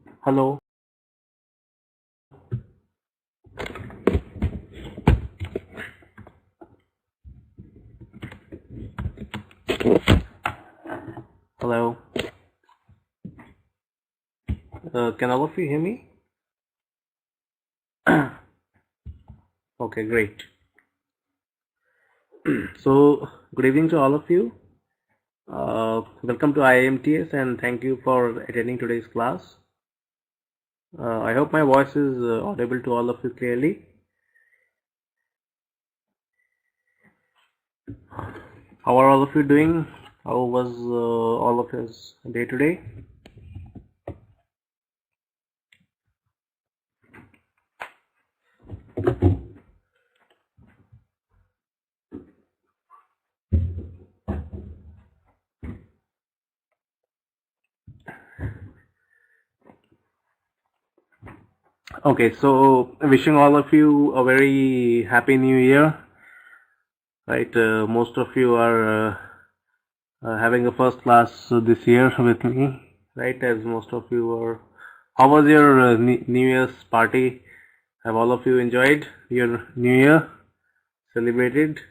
Hello. Hello. Can all of you hear me? Okay, great. So, good evening to all of you. Welcome to IIMTS and thank you for attending today's class. I hope my voice is audible to all of you clearly. How are all of you doing? How was all of his day today? Okay, so wishing all of you a very happy new year. Right, most of you are having a first class this year with me, right? As most of you are. How was your New Year's party? Have all of you enjoyed your New Year? Celebrated?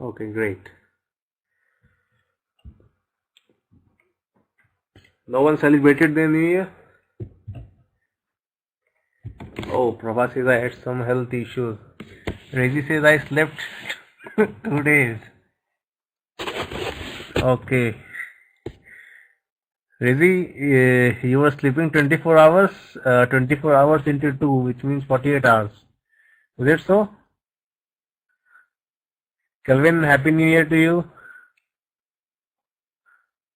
Okay, great. No one celebrated the New Year? Oh, Prabha says I had some health issues. Rezi says I slept 2 days. Okay. Rezi, you were sleeping 24 hours, 24 hours into 2, which means 48 hours. Is it so? Kelvin, Happy New Year to you.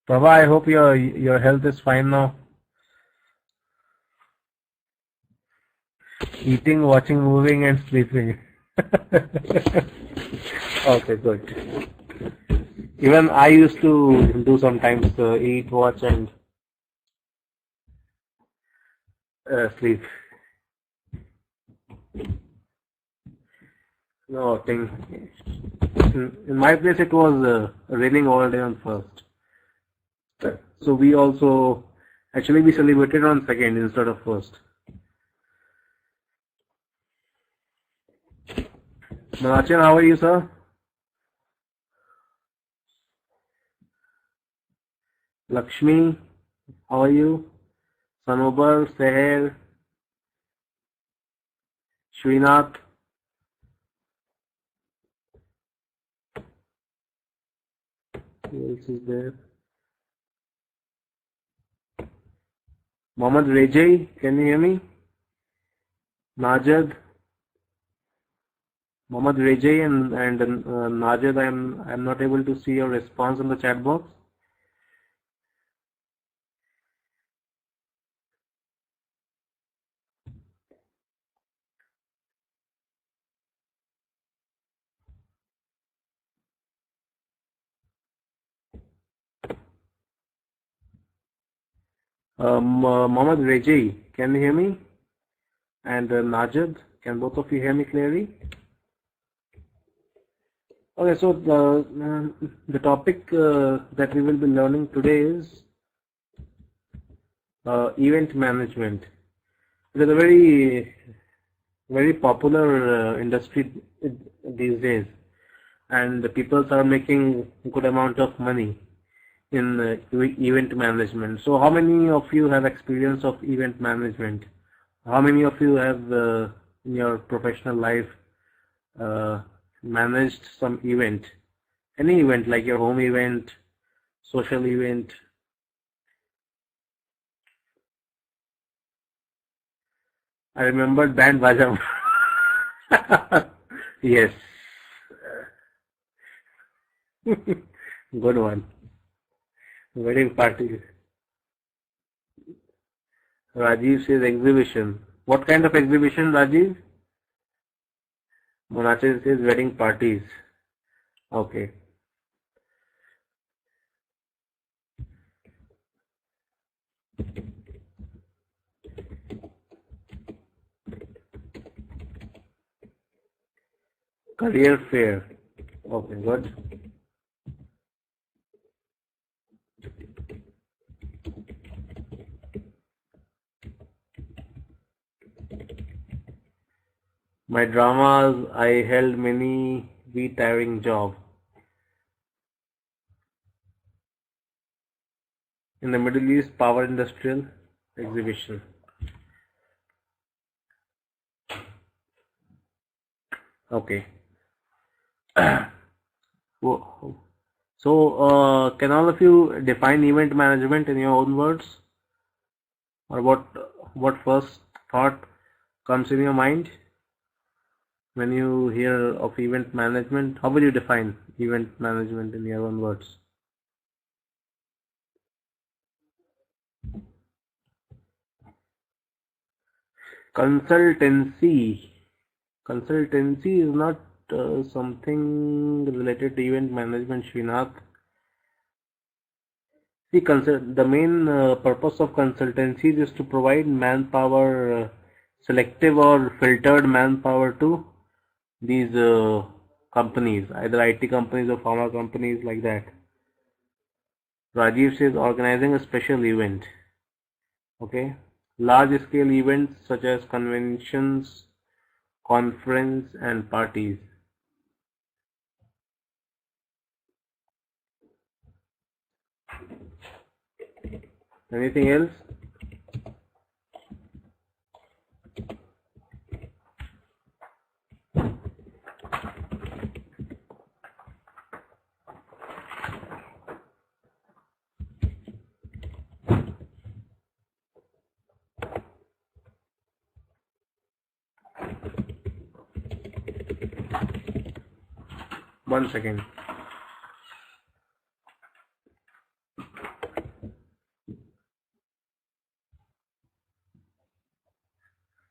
Prabha, I hope your health is fine now. Eating, watching, moving, and sleeping. Okay, good. Even I used to do sometimes eat, watch, and sleep. No, thing. In my place, it was raining all day on first. So we also actually we celebrated on second instead of first. Manachan, how are you, sir? Lakshmi, how are you? Sanobar, Seher, Srinath. Who else is there? Mohammed Rejai, can you hear me? Najad, Mohammed Rejai and Najad, I'm not able to see your response in the chat box. Mohammed Rejai, can you hear me? And Najad, can both of you hear me clearly? Okay, so the topic that we will be learning today is event management. It is a very popular industry these days, and the people are making good amount of money in event management. So, how many of you have experience of event management? How many of you have in your professional life managed some event, any event like your home event, social event? I remembered band baja. Yes, good one. Wedding party. Rajiv says exhibition. What kind of exhibition, Rajiv? Monache says wedding parties. Okay. Career fair. Okay, good. My dramas, I held many wee tiring job. In the Middle East, Power Industrial Exhibition. Okay. So, can all of you define event management in your own words? Or what first thought comes in your mind when you hear of event management? How will you define event management in your own words? Consultancy. Consultancy is not something related to event management, Srinath. See, the main purpose of consultancies is to provide manpower, selective or filtered manpower to these companies, either IT companies or pharma companies like that. Rajiv says organizing a special event. Okay, large scale events such as conventions, conference and parties. Anything else? One second.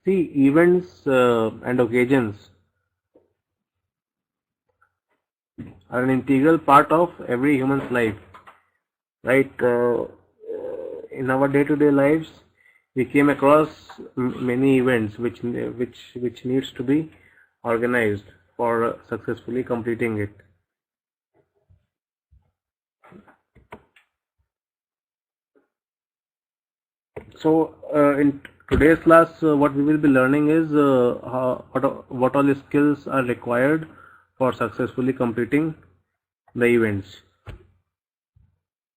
See, events and occasions are an integral part of every human's life, right? In our day-to-day lives, we came across many events which needs to be organized for successfully completing it. So, in today's class, what we will be learning is what all the skills are required for successfully completing the events.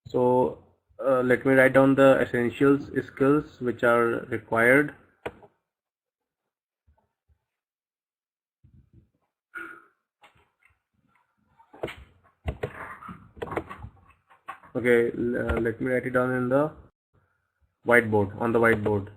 So, let me write down the essentials skills which are required. Okay, let me write it down in the whiteboard, on the whiteboard.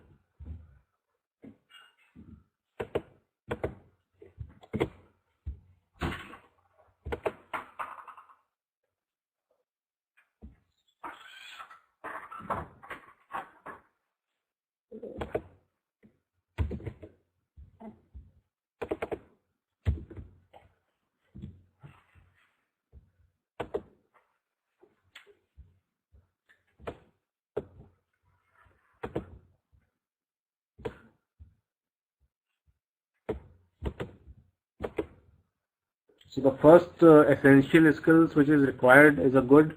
So the first essential skills which is required is a good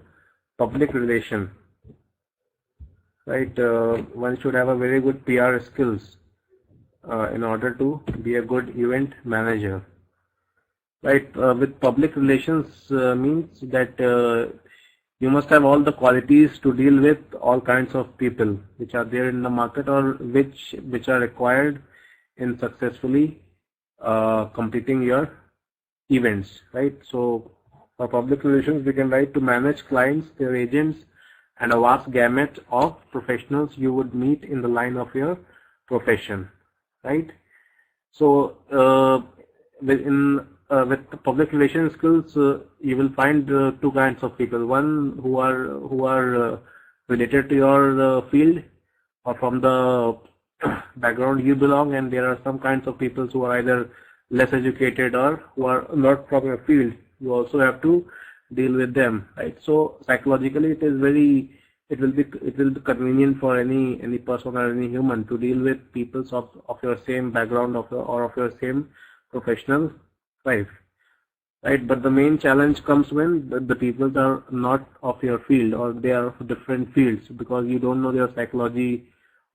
public relation, right? One should have a very good PR skills in order to be a good event manager, right? With public relations means that you must have all the qualities to deal with all kinds of people which are there in the market or which are required in successfully completing your events, right? So for public relations, we can write to manage clients, their agents, and a vast gamut of professionals you would meet in the line of your profession, right? So with the public relations skills, you will find two kinds of people. One who are related to your field or from the background you belong, and there are some kinds of people who are either less educated or who are not from your field. You also have to deal with them, right? So psychologically, it will be convenient for any person or any human to deal with people of your same background or of your same professional life. right? But the main challenge comes when the people are not of your field, or they are of different fields, because you don't know their psychology,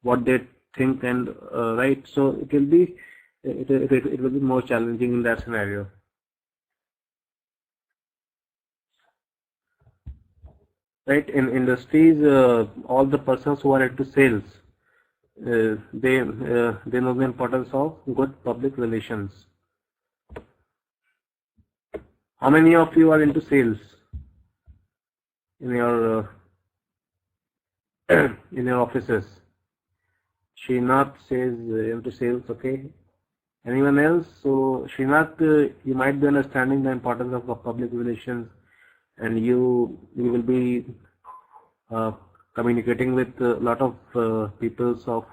what they think, and right. So it will be it will be more challenging in that scenario. Right, in industries, all the persons who are into sales, they know the importance of good public relations. How many of you are into sales in your in your offices? Srinath says into sales. Okay. Anyone else? So Srinath, you might be understanding the importance of public relations, and you will be communicating with a lot of peoples of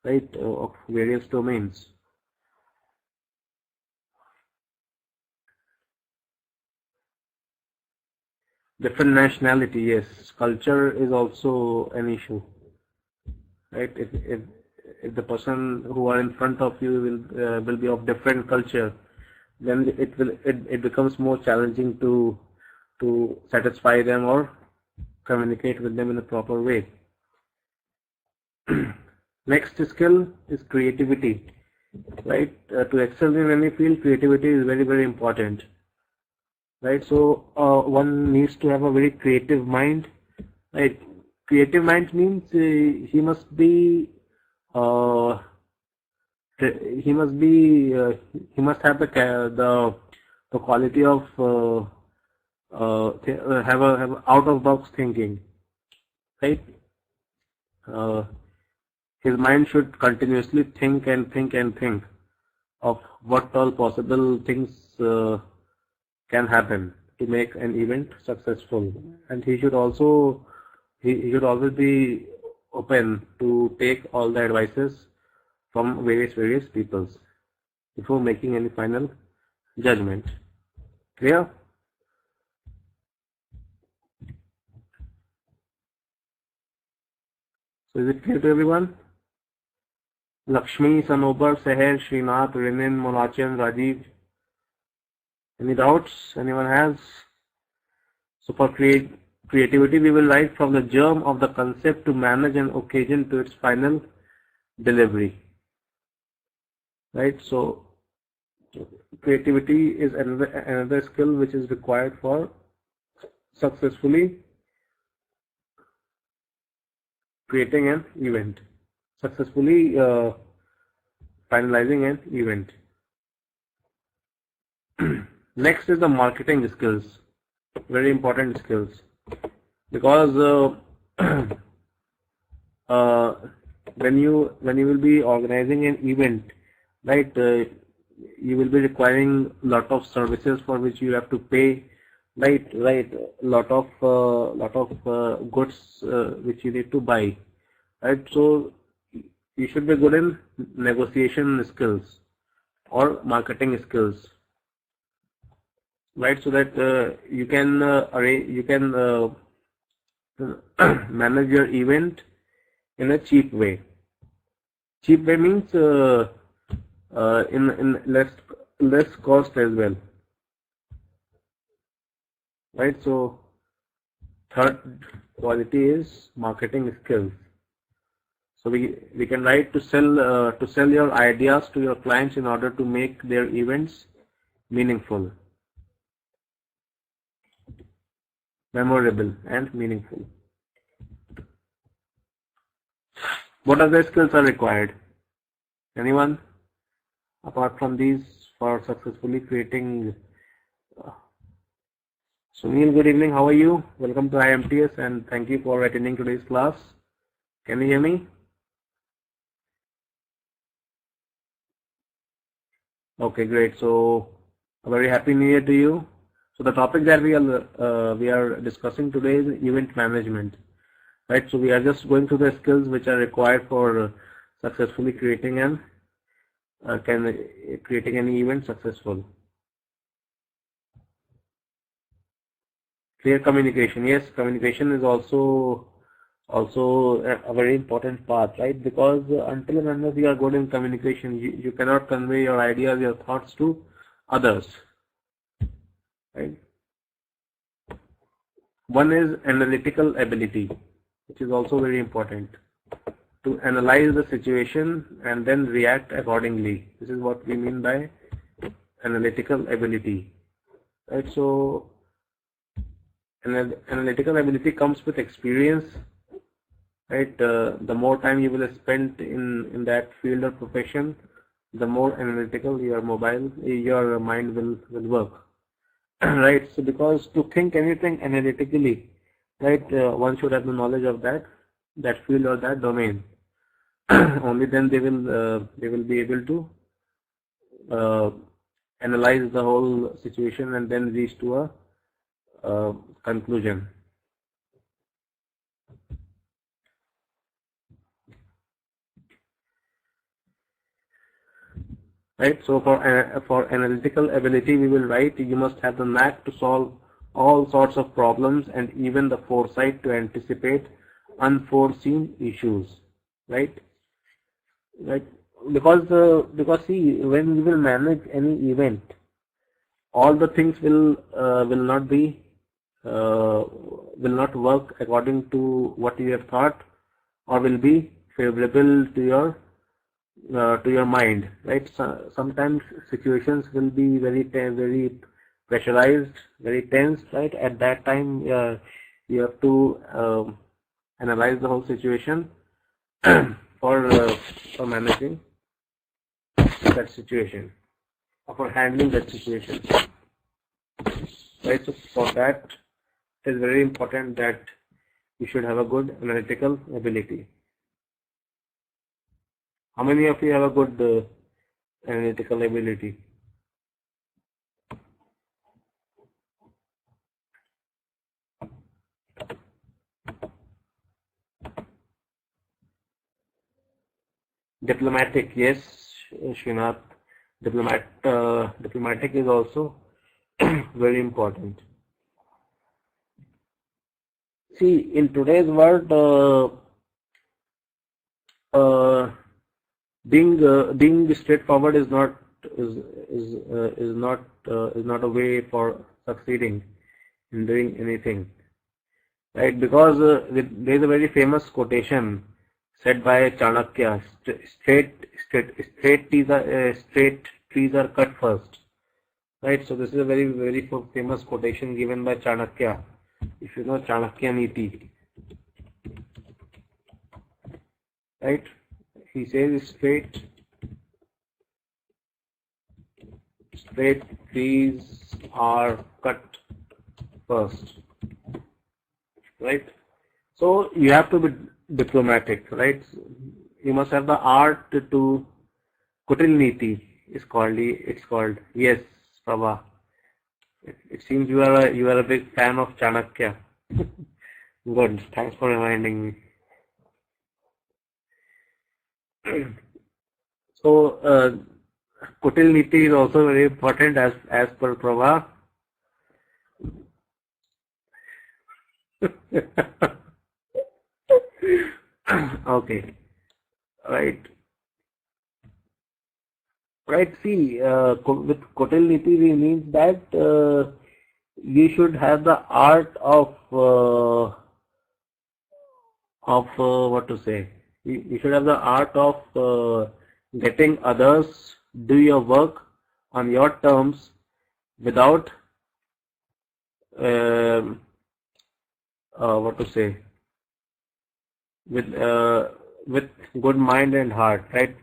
of various domains. Different nationality, yes. Culture is also an issue, right? If the person who are in front of you will be of different culture, then it becomes more challenging to satisfy them or communicate with them in a proper way. Next skill is creativity, right? To excel in any field, creativity is very, very important, right? So one needs to have a very creative mind, right? Creative mind means he must be he must have the quality of have a out of box thinking, right? His mind should continuously think and think and think of what all possible things can happen to make an event successful, and he should also he should always be open to take all the advices from various peoples before making any final judgment. Clear? So is it clear to everyone? Lakshmi, Sanobar, Seher, Srinath, Renin, Monachan, Rajiv. Any doubts anyone has? So for creativity, we will write from the germ of the concept to manage an occasion to its final delivery. Right? So creativity is another skill which is required for successfully creating an event, successfully finalizing an event. Next is the marketing skills, very important skills, because when you will be organizing an event, right, you will be requiring lot of services for which you have to pay, right, lot of goods which you need to buy, right. So you should be good in negotiation skills or marketing skills, right, so that you can manage your event in a cheap way. Cheap way means in less cost as well, right. So third quality is marketing skills. So we can write to sell your ideas to your clients in order to make their events meaningful, memorable, and meaningful. What other skills are required? Anyone apart from these for successfully creating? Sunil, good evening. How are you? Welcome to IMTS and thank you for attending today's class. Can you hear me? Okay, great. So a very happy new year to you. So the topic that we are discussing today is event management, right? So we are just going through the skills which are required for successfully creating an event successful. Clear communication. Yes, communication is also a very important part, right? Because until and unless you are good in communication, you cannot convey your ideas, your thoughts to others. right? One is analytical ability, which is also very important, to analyze the situation and then react accordingly. This is what we mean by analytical ability, right? So analytical ability comes with experience, right? The more time you will spend in that field or profession, the more analytical your mind will work. Right? So because to think anything analytically, right, one should have the knowledge of that field or that domain. Only then they will be able to analyze the whole situation and then reach to a conclusion. Right. So for analytical ability, we will write, you must have the knack to solve all sorts of problems and even the foresight to anticipate unforeseen issues. Right. Right. Because see, when we will manage any event, all the things will not work according to what you have thought, or will be favorable to your mind, right? So, sometimes situations will be very pressurized, very tense, right? At that time, you have to analyze the whole situation for managing that situation, or for handling that situation, right? So for that, it is very important that you should have a good analytical ability. How many of you have a good analytical ability? Diplomatic, yes, Srinath. Diplomatic is also very important. See, in today's world, being straightforward is not a way for succeeding in doing anything, right? Because there is a very famous quotation said by Chanakya: straight trees are cut first, right? So this is a very famous quotation given by Chanakya. If you know Chanakya Niti, right? He says straight trees are cut first, right? So you have to be diplomatic, right? You must have the art to Kutil Niti. It's called. Yes, Prabha. It seems you are a big fan of Chanakya. Good. Thanks for reminding me. So Kutil Niti is also very important as per Prabha. Okay. Right. See, with Kutil Niti, we means that you should have the art of what to say. You should have the art of getting others do your work on your terms without what to say, with good mind and heart, right?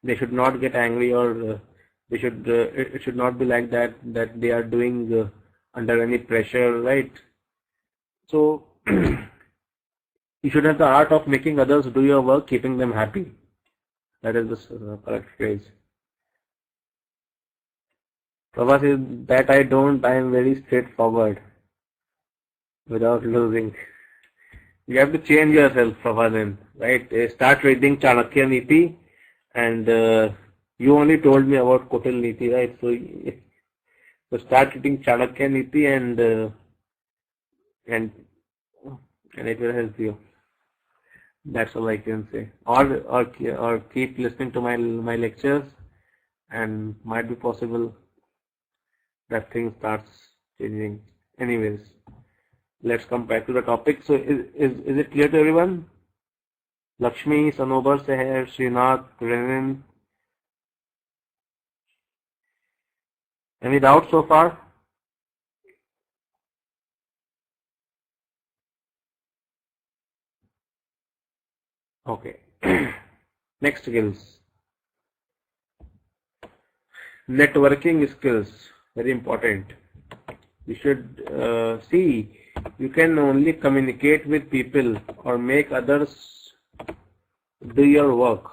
They should not get angry, or it should not be like that they are doing under any pressure, right? So you should have the art of making others do your work, keeping them happy. That is the correct phrase. Prabha says that I am very straightforward without losing. You have to change yourself, Prabha, then, right? Start reading Chanakya Niti, and you only told me about Kutil Niti, right? So start reading Chanakya Niti, and it will help you. That's all I can say. Or keep listening to my lectures, and might be possible that things starts changing. Anyways, let's come back to the topic. So is it clear to everyone? Lakshmi, Sanobar, Seher, Srinath, Renan. Any doubts so far? Okay. Next skills. Networking skills, very important. You should see, you can only communicate with people or make others do your work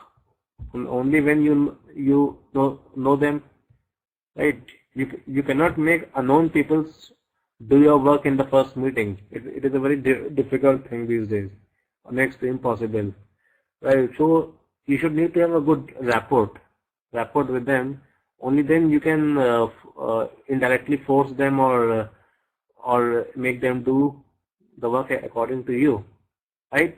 only when you know them, right? You cannot make unknown people do your work in the first meeting. It is a very difficult thing these days, next to impossible, right? So you should need to have a good rapport with them. Only then you can indirectly force them or make them do the work according to you, right?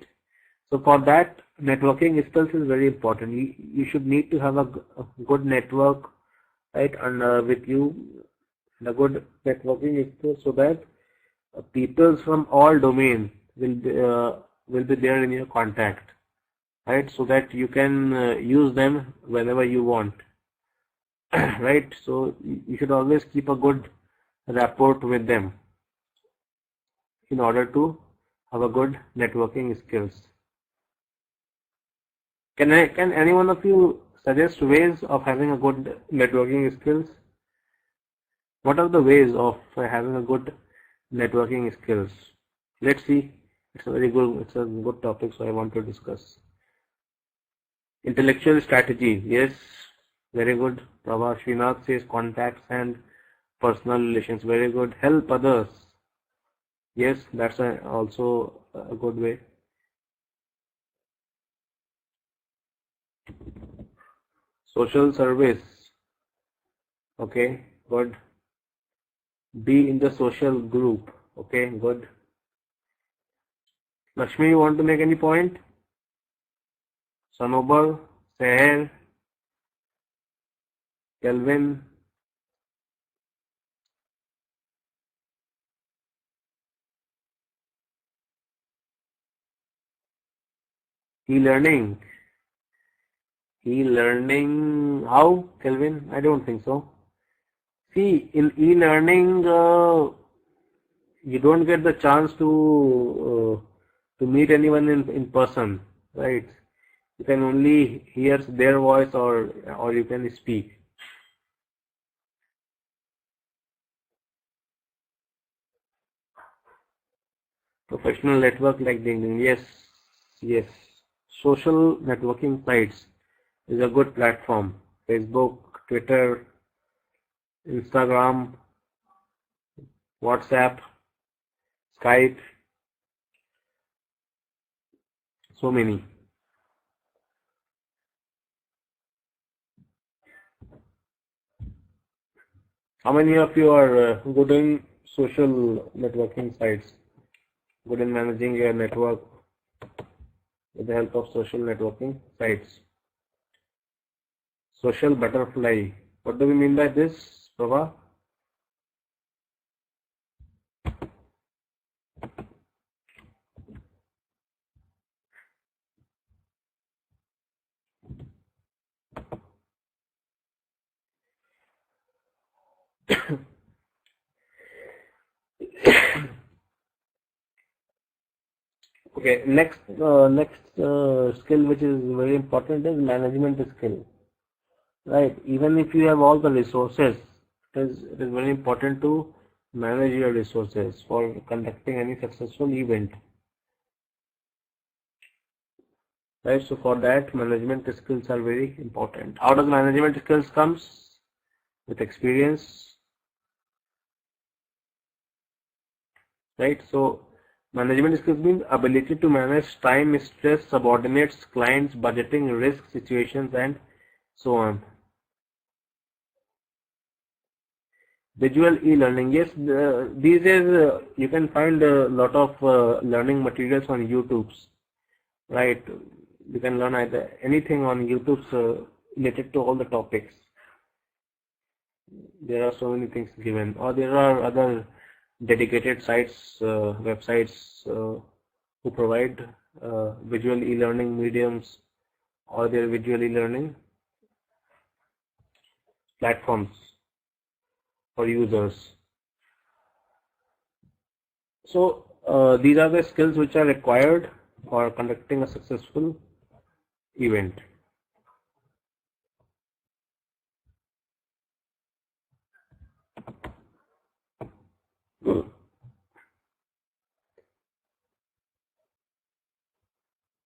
So for that, networking skills is very important. You should need to have a good network, right, and with you, the good networking skills, so that people from all domains will be there in your contact, right? So that you can use them whenever you want. Right, so you should always keep a good rapport with them in order to have a good networking skills. Can any one of you suggest ways of having a good networking skills? What are the ways of having a good networking skills? Let's see. It's a good topic, so I want to discuss. Intellectual strategy, yes. Very good. Prabha. Srinath says contacts and personal relations. Very good. Help others. Yes, that's also a good way. Social service. Okay, good. Be in the social group. Okay, good. Lakshmi, you want to make any point? Sanobar, Seher, Kelvin. E-learning. E-learning, how, Kelvin? I don't think so. See, in e-learning, you don't get the chance to meet anyone in person, right? You can only hear their voice or you can speak. Professional network like LinkedIn, yes. Social networking sites is a good platform. Facebook, Twitter, Instagram, WhatsApp, Skype, so many. How many of you are good in social networking sites? Good in managing your network with the help of social networking sites. Social butterfly. What do we mean by this, Prabha? Okay, next skill which is very important is management skill. Right, even if you have all the resources, it is very important to manage your resources for conducting any successful event. Right, so for that, management skills are very important. How does management skills comes? With experience. Right, so management skills means ability to manage time, stress, subordinates, clients, budgeting, risk, situations, and so on. Visual e-learning, yes. These days you can find a lot of learning materials on YouTube. Right, you can learn either anything on YouTube related to all the topics. There are so many things given, or there are other dedicated sites, websites who provide visual e-learning mediums or their visual e-learning platforms for users. So these are the skills which are required for conducting a successful event.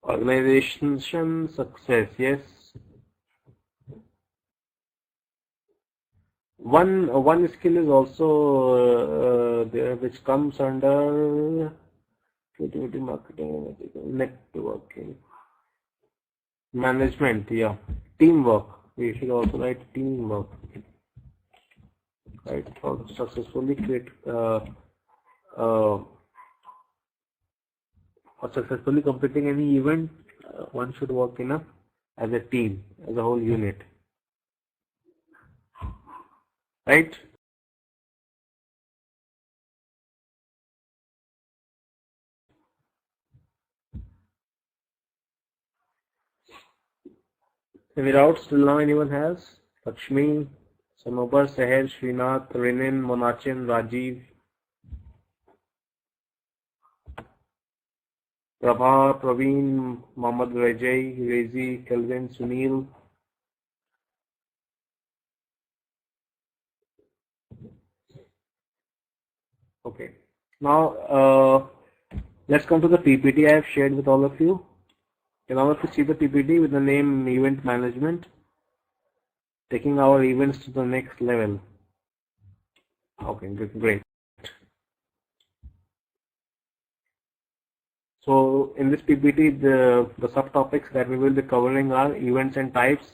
Organization success, yes. One skill is also there, which comes under creativity, marketing, networking, management. Yeah, teamwork. We should also write teamwork, right? For successfully for successfully completing any event, one should work as a team, as a whole unit, right? Without still now anyone has? Lakshmi, Sanobar, Seher, Srinath, Renin, Monachin, Rajiv, Prabha, Praveen, Mohammad Rajai, Rezi, Kelvin, Sunil. Okay. Now let's come to the PPT I have shared with all of you. In order to see the PPT with the name Event Management, taking our events to the next level. Okay, great. So in this PPT, the subtopics that we will be covering are events and types,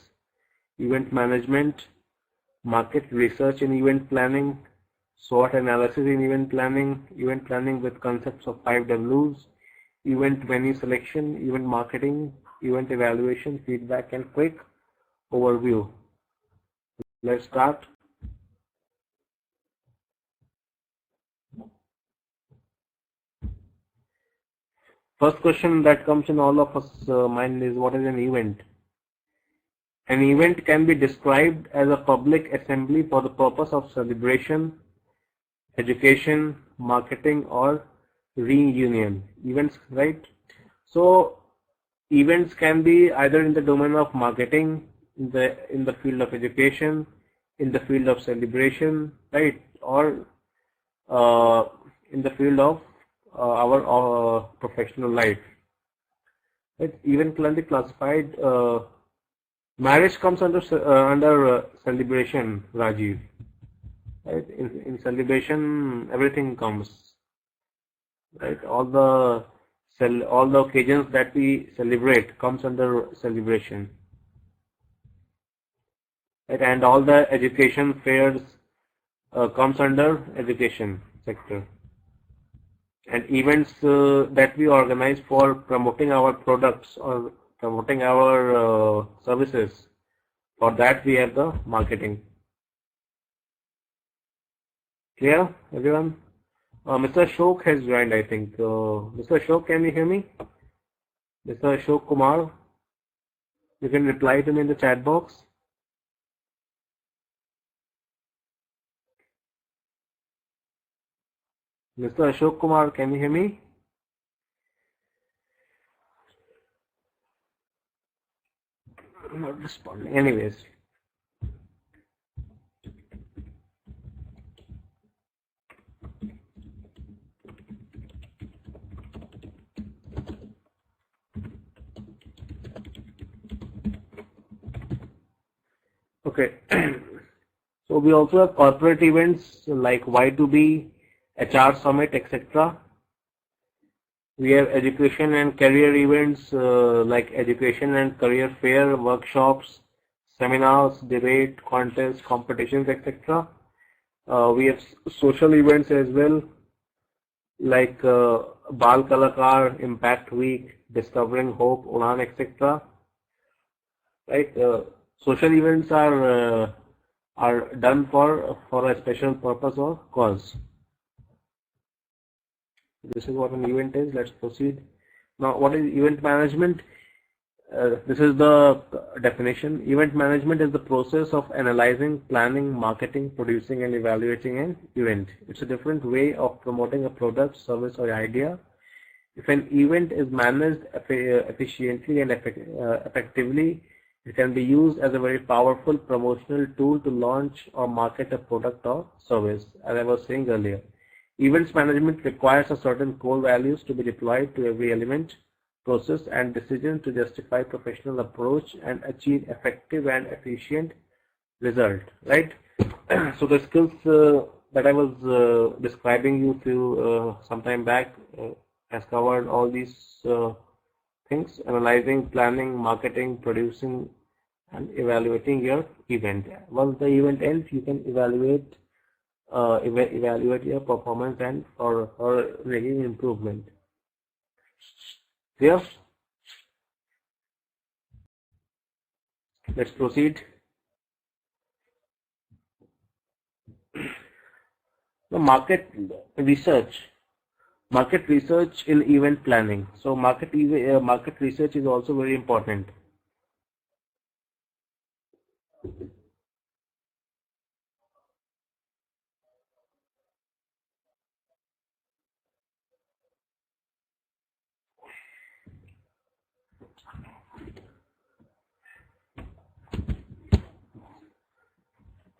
event management, market research in event planning, SWOT analysis in event planning with concepts of 5 Ws, event venue selection, event marketing, event evaluation, feedback, and quick overview. Let's start. First question that comes in all of us mind is, what is an event? An event can be described as a public assembly for the purpose of celebration, education, marketing, or reunion. Events, right? So events can be either in the domain of marketing, in the field of education, in the field of celebration, right, or in the field of our professional life. Right? Event can be classified. Marriage comes under celebration, Rajiv. Right? In celebration, everything comes. Right? All the occasions that we celebrate comes under celebration. Right? And all the education fairs comes under education sector. And events that we organize for promoting our products or promoting our services, for that we have the marketing. Clear, everyone? Mr. Ashok has joined, I think. Mr. Ashok, can you hear me? Mr. Ashok Kumar, you can reply to me in the chat box. Mr. Ashok Kumar, can you hear me? I'm not responding. Anyways. Okay. So we also have corporate events like Y2B, HR Summit, etc. We have education and career events like education and career fair, workshops, seminars, debate, contests, competitions, etc. We have social events as well, like Bal Kalakar, Impact Week, Discovering Hope, Udan, etc. Right? Social events are done for a special purpose or cause. This is what an event is. Let's proceed. Now, what is event management? This is the definition. Event management is the process of analyzing, planning, marketing, producing, and evaluating an event. It's a different way of promoting a product, service, or idea. If an event is managed efficiently and effectively, it can be used as a very powerful promotional tool to launch or market a product or service. As I was saying earlier, events management requires a certain core values to be deployed to every element, process, and decision to justify professional approach and achieve effective and efficient result. Right. So the skills that I was describing you to some time back has covered all these things: analyzing, planning, marketing, producing, and evaluating your event. Once the event ends, you can evaluate your performance and for making improvement. Clear? Let's proceed. The market research. Market research in event planning. So market research is also very important.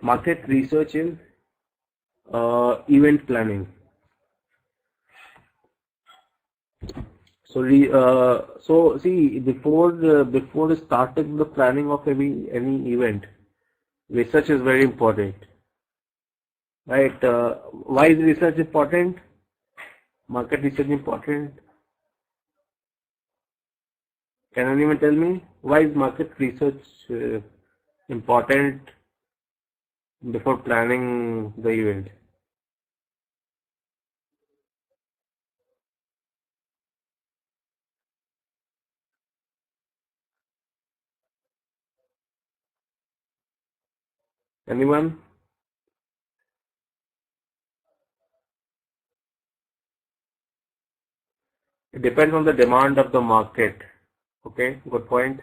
Market research in event planning. So see, before starting the planning of any event, research is very important, right? Why is research important? Market research important? Can anyone tell me why is market research important before planning the event? Anyone? It depends on the demand of the market. Okay, good point.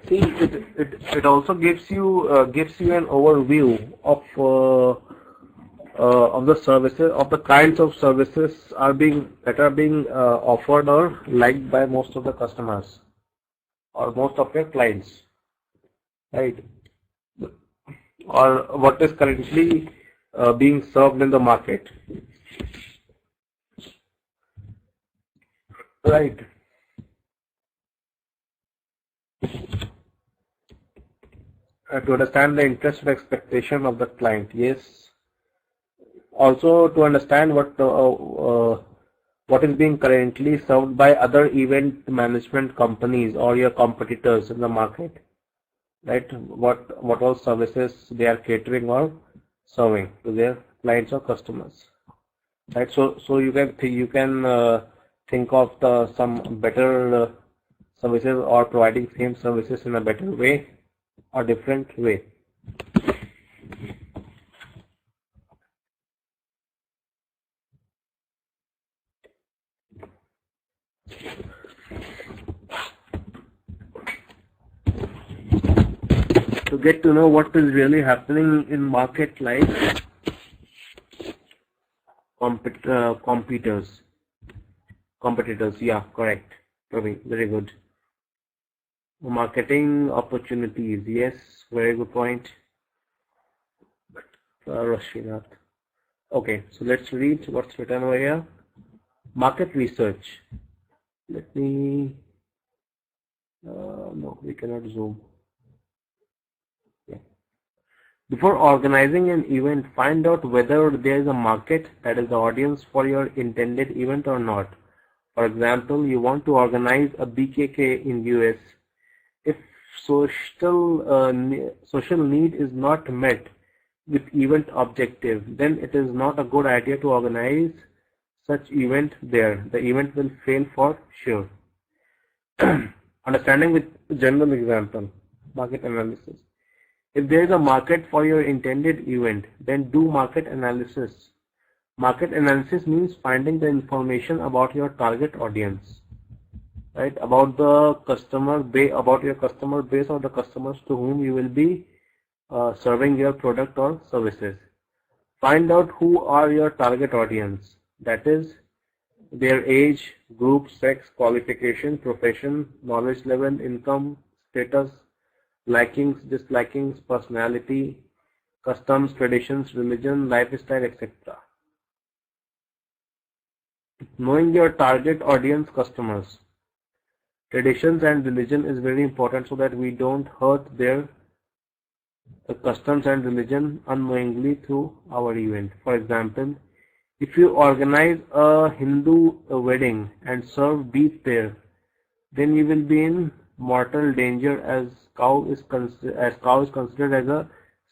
See, it also gives you an overview of the services, of the kinds of services that are being offered or liked by most of the customers or most of your clients, right? Or what is currently being served in the market, right? To understand the interest and expectation of the client, yes. Also to understand what is being currently served by other event management companies or your competitors in the market, right? What all services they are catering or serving to their clients or customers, right? So you can think of some better services or providing same services in a better way or different way. To get to know what is really happening in market, like competitors, yeah, correct, very good. Marketing opportunities, yes, very good point. Rashinath. Okay, so let's read what's written over here. Market research. Let me. No, we cannot zoom. Yeah. Before organizing an event, find out whether there is a market, that is the audience, for your intended event or not. For example, you want to organize a BKK in US. If social need is not met with event objective, then it is not a good idea to organize such event there. The event will fail for sure. Understanding with general example, market analysis. If there is a market for your intended event, then do market analysis. Market analysis means finding the information about your target audience, right? About the customer base, about your customer base or the customers to whom you will be serving your product or services. Find out who are your target audience. That is their age, group, sex, qualification, profession, knowledge level, income, status, likings, dislikings, personality, customs, traditions, religion, lifestyle, etc. Knowing your target audience customers, traditions and religion is very important so that we don't hurt their customs and religion unknowingly through our event. For example, if you organize a Hindu wedding and serve beef there, then you will be in mortal danger as cow is considered as a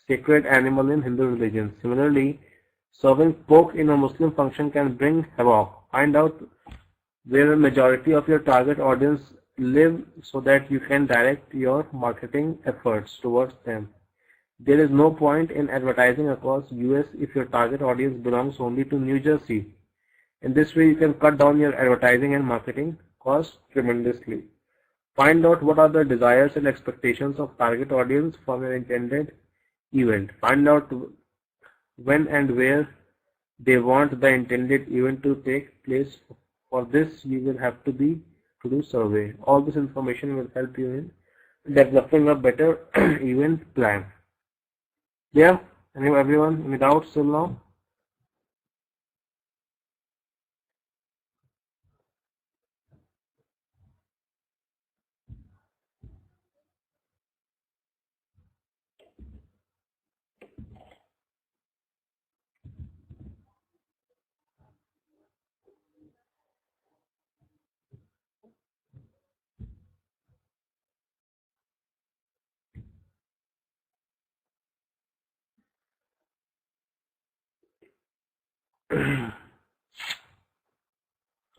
sacred animal in Hindu religion. Similarly, serving pork in a Muslim function can bring havoc. Find out where the majority of your target audience live so that you can direct your marketing efforts towards them. There is no point in advertising across US if your target audience belongs only to New Jersey. In this way, you can cut down your advertising and marketing costs tremendously. Find out what are the desires and expectations of target audience from your intended event. Find out when and where they want the intended event to take place. For this, you will have to do survey. All this information will help you in developing a better event plan. Yeah, everyone, any doubts till now?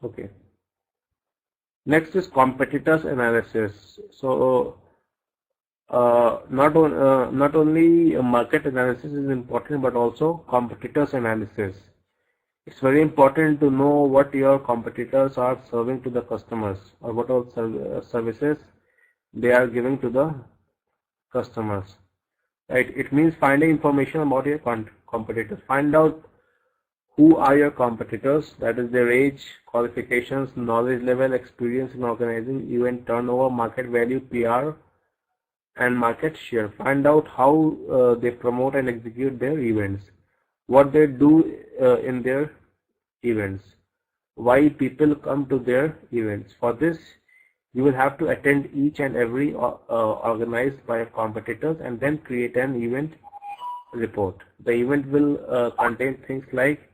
Okay. Next is competitors analysis. So not only market analysis is important, but also competitors analysis. It's very important to know what your competitors are serving to the customers or what all services they are giving to the customers. Right? It means finding information about your competitors. Find out who are your competitors, that is their age, qualifications, knowledge level, experience in organizing event, turnover, market value, PR, and market share. Find out how they promote and execute their events, what they do in their events, why people come to their events. For this, you will have to attend each and every organized by your competitors and then create an event report. The event will contain things like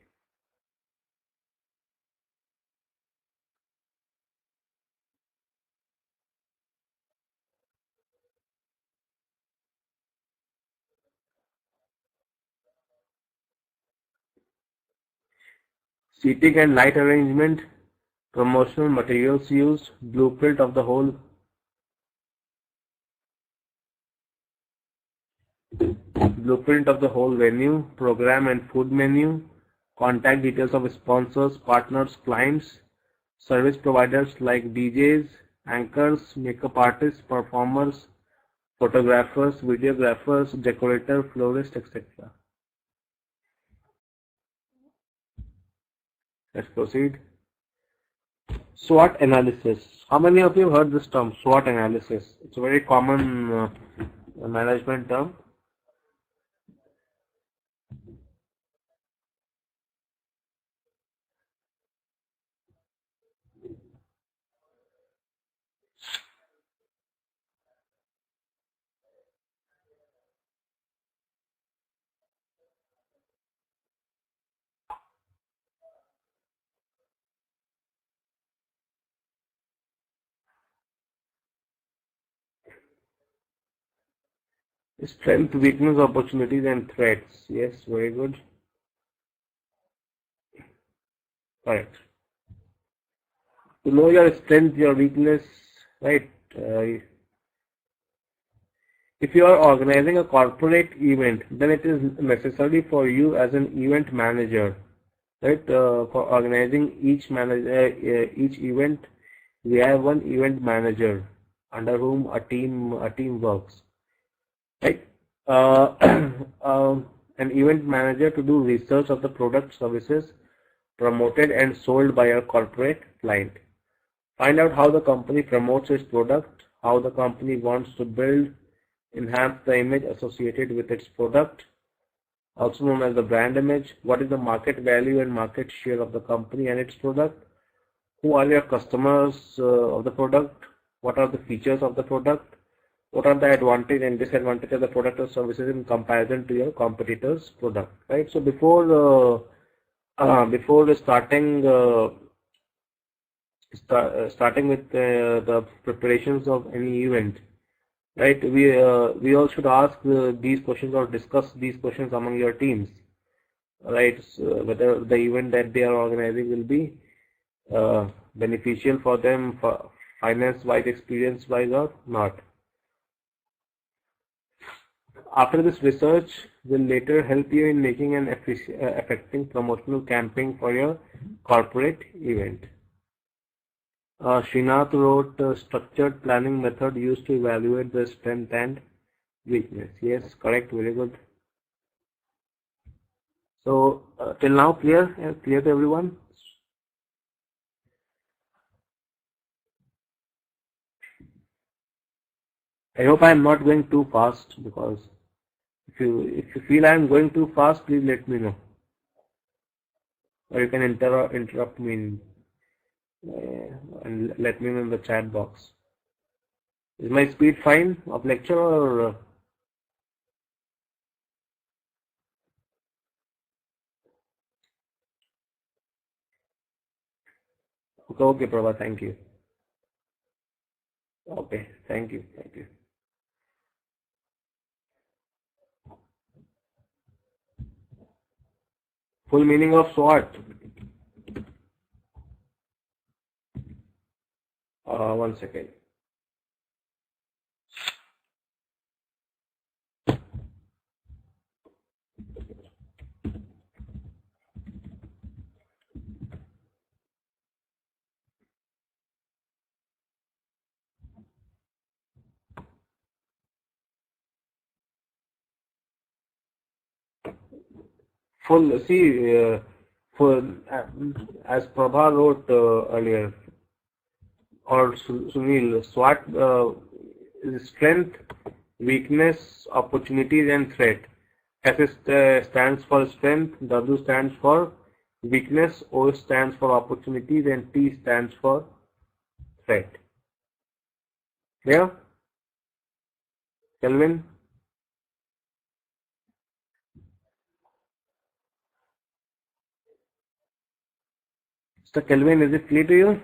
seating and light arrangement, promotional materials used, blueprint of the whole venue, program and food menu, contact details of sponsors, partners, clients, service providers like DJs, anchors, makeup artists, performers, photographers, videographers, decorator, florist, etc. Let's proceed. SWOT analysis. How many of you have heard this term, SWOT analysis? It's a very common management term. Strength, weakness, opportunities, and threats. Yes, very good. Correct. To know your strength, your weakness, right? If you are organizing a corporate event, then it is necessary for you as an event manager, right? For organizing each event, we have one event manager under whom a team works, right? Uh, an event manager to do research of the product, services promoted and sold by a corporate client. Find out how the company promotes its product, how the company wants to build, enhance the image associated with its product, also known as the brand image. What is the market value and market share of the company and its product? Who are your customers of the product? What are the features of the product? What are the advantage and disadvantage of the product or services in comparison to your competitor's product, right? So before starting with the preparations of any event, right? We all should ask these questions or discuss these questions among your teams, right? So whether the event that they are organizing will be beneficial for them, for finance-wise, experience-wise, or not. After this research will later help you in making an effective promotional campaign for your corporate event. Srinath wrote structured planning method used to evaluate the strength and weakness. Yes, correct, very good. So till now clear to everyone? I hope I am not going too fast, because if you feel I am going too fast, please let me know, or you can interrupt me and let me know in the chat box. Is my speed fine of lecture, or okay, Prabha, thank you. Okay, thank you. Full meaning of SWOT. One second. As Prabha wrote earlier, or Sunil, SWOT is strength, weakness, opportunities, and threat. S stands for strength, W stands for weakness, O stands for opportunities, and T stands for threat. Clear? Kelvin? Mr. Kelvin, is it clear to you?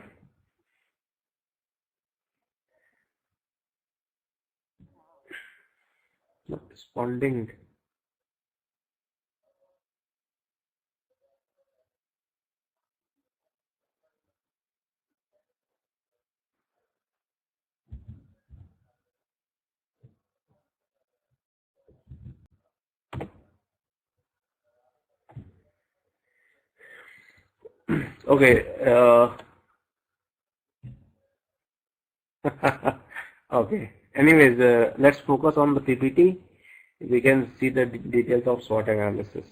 Not responding. Okay. Okay. Anyways, let's focus on the PPT. We can see the details of SWOT analysis.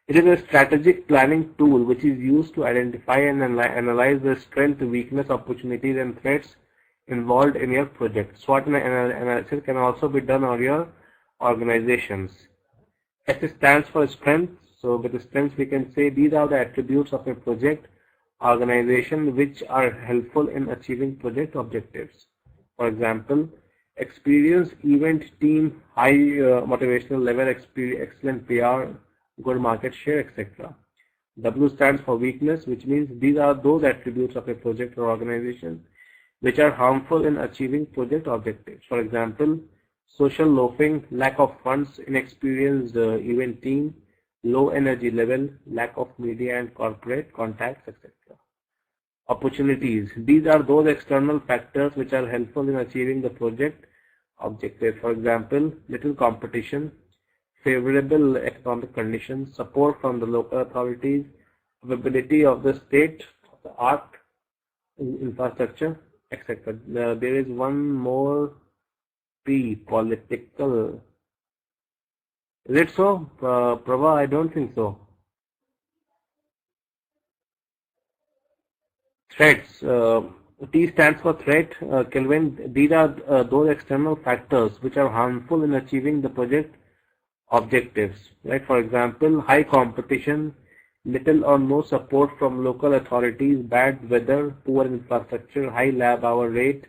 It is a strategic planning tool which is used to identify and analyze the strength, weakness, opportunities, and threats involved in your project. SWOT analysis can also be done on your organizations. S stands for strength. So with the strengths, we can say these are the attributes of a project organization which are helpful in achieving project objectives. For example, experienced event team, high motivational level, excellent PR, good market share, etc. W stands for weakness, which means these are those attributes of a project or organization which are harmful in achieving project objectives. For example, social loafing, lack of funds, inexperienced event team, low energy level, lack of media and corporate contacts, etc. Opportunities. These are those external factors which are helpful in achieving the project objective. For example, little competition, favorable economic conditions, support from the local authorities, availability of the state, of the art, infrastructure, etc. There is one more P, political. Is it so, Prabha? I don't think so. Threats. T stands for threat. Kelvin, these are those external factors which are harmful in achieving the project objectives. Right? For example, high competition, little or no support from local authorities, bad weather, poor infrastructure, high lab hour rate,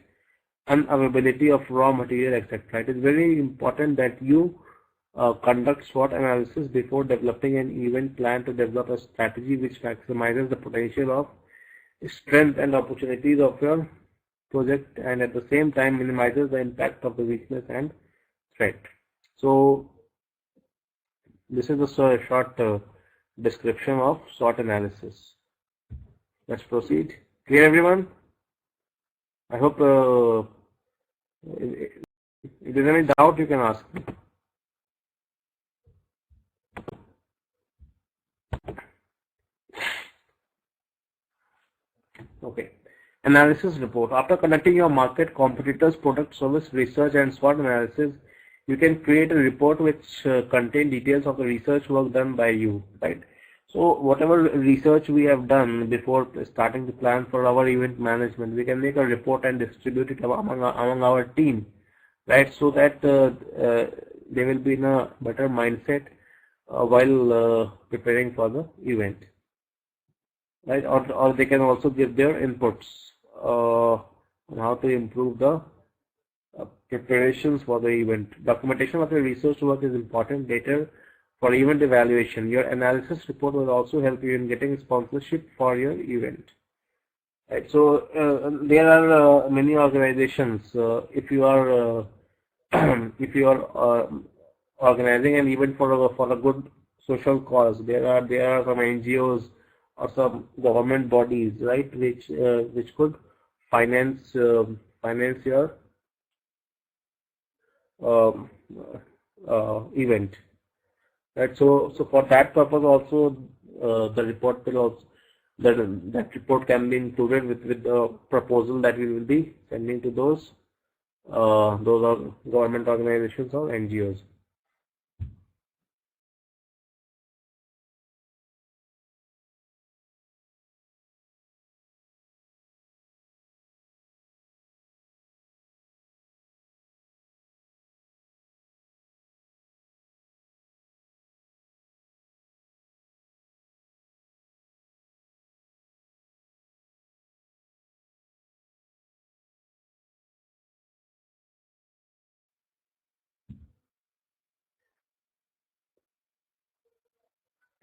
unavailability of raw material, etc. It is very important that you conduct SWOT analysis before developing an event plan to develop a strategy which maximizes the potential of strength and opportunities of your project and at the same time minimizes the impact of the weakness and threat. So this is a short description of SWOT analysis. Let's proceed. Clear, everyone? I hope if there's any doubt you can ask me. Okay. Analysis report. After conducting your market, competitors, product, service, research and SWOT analysis, you can create a report which contain details of the research work done by you, right? So whatever research we have done before starting to plan for our event management, we can make a report and distribute it among our team, right? So that they will be in a better mindset while preparing for the event. Right, or they can also give their inputs on how to improve the preparations for the event. Documentation of your research work is important later for event evaluation. Your analysis report will also help you in getting sponsorship for your event. Right, so there are many organizations. If you are organizing an event for a good social cause, there are some NGOs or some government bodies, right, which could finance your event, right? So for that purpose also the report will also that report can be included with the proposal that we will be sending to those are government organizations or NGOs.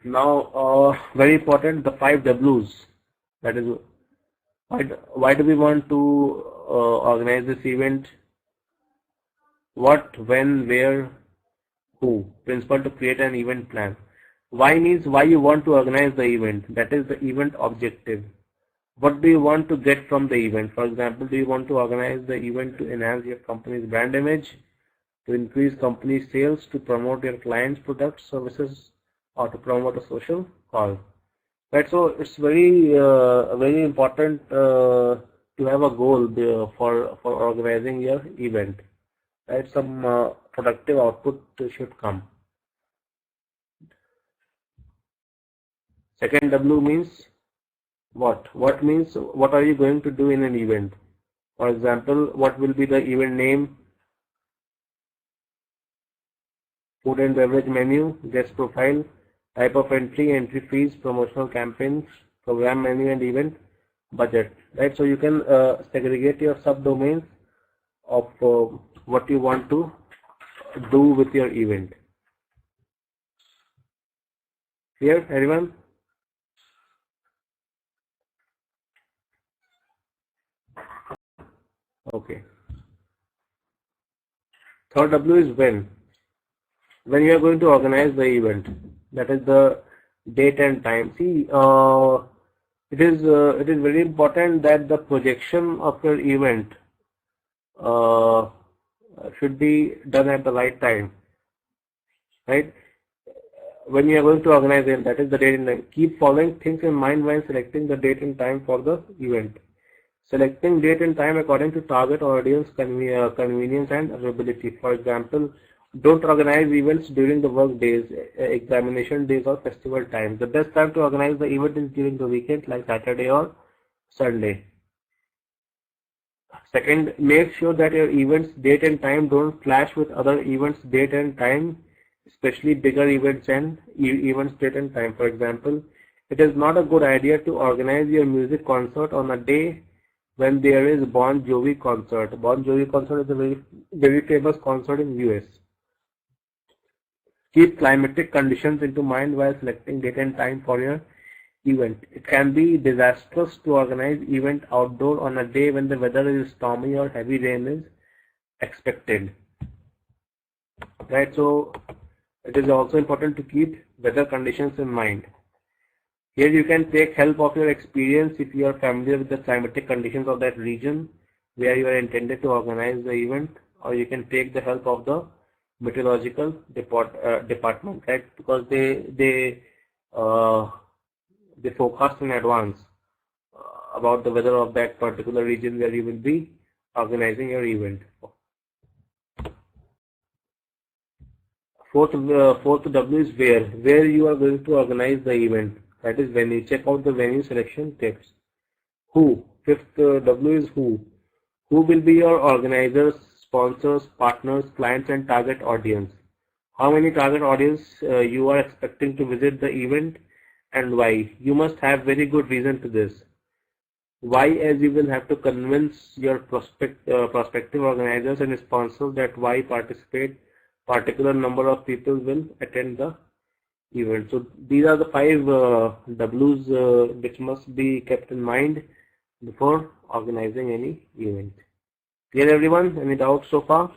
Now, very important, the 5 W's. That is, why do we want to organize this event? What, when, where, who? Principle to create an event plan. Why means why you want to organize the event. That is the event objective. What do you want to get from the event? For example, do you want to organize the event to enhance your company's brand image, to increase company sales, to promote your client's products, services, or to promote a social cause? Right. So it's very important to have a goal for organizing your event. Right. Some productive output should come. Second W means what? What means what are you going to do in an event? For example, what will be the event name, food and beverage menu, guest profile, type of entry, entry fees, promotional campaigns, program menu and event budget. Right. So you can segregate your subdomains of what you want to do with your event. Clear, everyone? Okay. Third W is when. When you are going to organize the event. That is the date and time. See, it is very important that the projection of your event should be done at the right time, right? When you are going to organize it, that is the date and time. Keep following things in mind when selecting the date and time for the event. Selecting date and time according to target audience convenience and availability. For example, don't organize events during the work days, examination days or festival times. The best time to organize the event is during the weekend like Saturday or Sunday. Second, make sure that your event's date and time don't clash with other events' date and time, especially bigger events and events date and time. For example, it is not a good idea to organize your music concert on a day when there is Bon Jovi concert. Bon Jovi concert is a very famous concert in US. Keep climatic conditions into mind while selecting date and time for your event. It can be disastrous to organize event outdoor on a day when the weather is stormy or heavy rain is expected. Right, so it is also important to keep weather conditions in mind. Here you can take help of your experience if you are familiar with the climatic conditions of that region where you are intended to organize the event, or you can take the help of the meteorological department, right? Because they forecast in advance about the weather of that particular region where you will be organizing your event. Fourth W is where you are going to organize the event. That is venue. Check out the venue selection tips. Who? Fifth W is who. Who will be your organizers, sponsors, partners, clients, and target audience? How many target audience you are expecting to visit the event, and why? You must have very good reason to this. Why, as you will have to convince your prospective organizers and sponsors that why particular number of people will attend the event. So these are the 5 W's which must be kept in mind before organizing any event. Clear, everyone? Any doubts so far?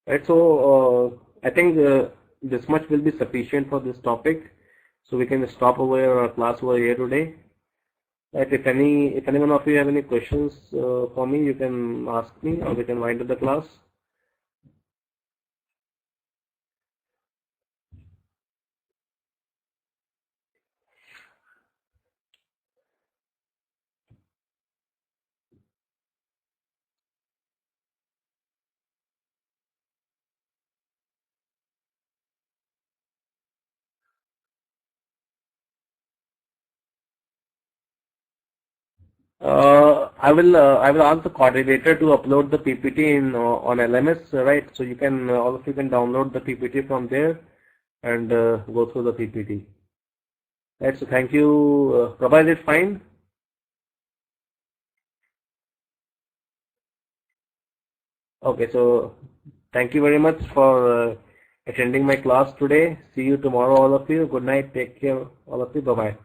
Right, so I think this much will be sufficient for this topic. So we can stop over our class over here today. Right, if anyone of you have any questions for me, you can ask me, or we can wind up the class. I will ask the coordinator to upload the PPT in on LMS, right? So you can all of you can download the PPT from there and go through the PPT. Right. So thank you. Prabha, is it fine? Okay. So thank you very much for attending my class today. See you tomorrow, all of you. Good night. Take care, all of you. Bye bye.